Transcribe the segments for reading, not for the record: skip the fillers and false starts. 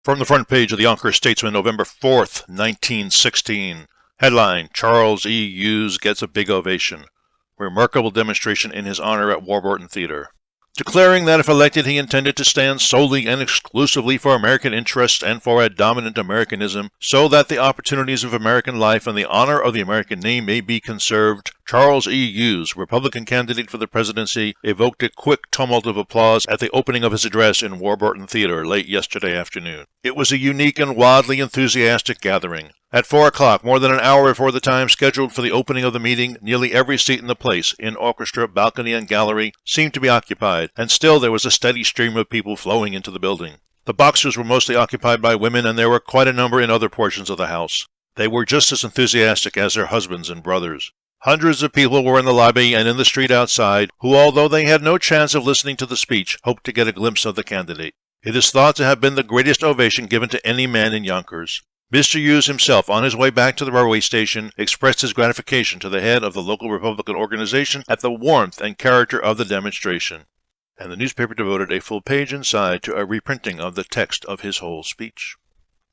From the front page of the Yonkers Statesman, November 4th, 1916. Headline, Charles E. Hughes gets a big ovation. Remarkable demonstration in his honor at Warburton Theater. Declaring that if elected he intended to stand solely and exclusively for American interests and for a dominant Americanism, so that the opportunities of American life and the honor of the American name may be conserved, Charles E. Hughes, Republican candidate for the presidency, evoked a quick tumult of applause at the opening of his address in Warburton Theater late yesterday afternoon. It was a unique and wildly enthusiastic gathering. At 4 o'clock, more than an hour before the time scheduled for the opening of the meeting, nearly every seat in the place, in orchestra, balcony, and gallery, seemed to be occupied, and still there was a steady stream of people flowing into the building. The boxers were mostly occupied by women, and there were quite a number in other portions of the house. They were just as enthusiastic as their husbands and brothers. Hundreds of people were in the lobby and in the street outside, who, although they had no chance of listening to the speech, hoped to get a glimpse of the candidate. It is thought to have been the greatest ovation given to any man in Yonkers. Mr. Hughes himself, on his way back to the railway station, expressed his gratification to the head of the local Republican organization at the warmth and character of the demonstration. And the newspaper devoted a full page inside to a reprinting of the text of his whole speech.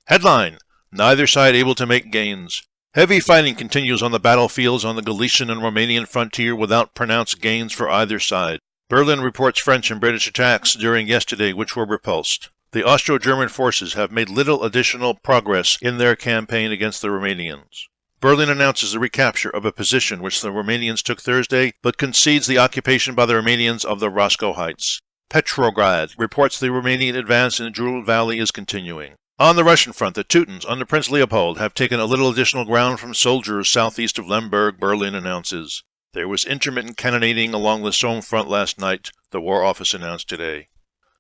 Headline, Neither side able to make gains. Heavy fighting continues on the battlefields on the Galician and Romanian frontier without pronounced gains for either side. Berlin reports French and British attacks during yesterday which were repulsed. The Austro-German forces have made little additional progress in their campaign against the Romanians. Berlin announces the recapture of a position which the Romanians took Thursday, but concedes the occupation by the Romanians of the Roscoe Heights. Petrograd reports the Romanian advance in the Jurul Valley is continuing. On the Russian front, the Teutons under Prince Leopold have taken a little additional ground from soldiers southeast of Lemberg, Berlin announces. There was intermittent cannonading along the Somme front last night, the War Office announced today.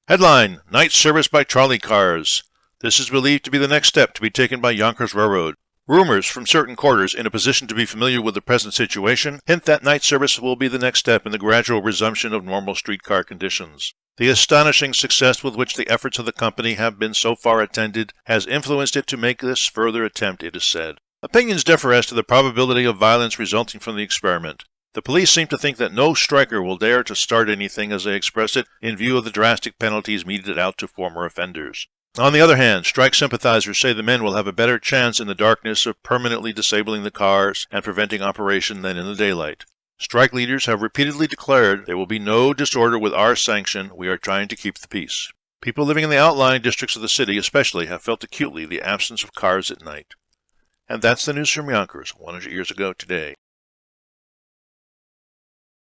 Headline, Night service by trolley cars. This is believed to be the next step to be taken by Yonkers Railroad. Rumors from certain quarters in a position to be familiar with the present situation hint that night service will be the next step in the gradual resumption of normal streetcar conditions. The astonishing success with which the efforts of the company have been so far attended has influenced it to make this further attempt, it is said. Opinions differ as to the probability of violence resulting from the experiment. The police seem to think that no striker will dare to start anything, as they express it, in view of the drastic penalties meted out to former offenders. On the other hand, strike sympathizers say the men will have a better chance in the darkness of permanently disabling the cars and preventing operation than in the daylight. Strike leaders have repeatedly declared there will be no disorder with our sanction. We are trying to keep the peace. People living in the outlying districts of the city especially have felt acutely the absence of cars at night. And that's the news from Yonkers 100 years ago today.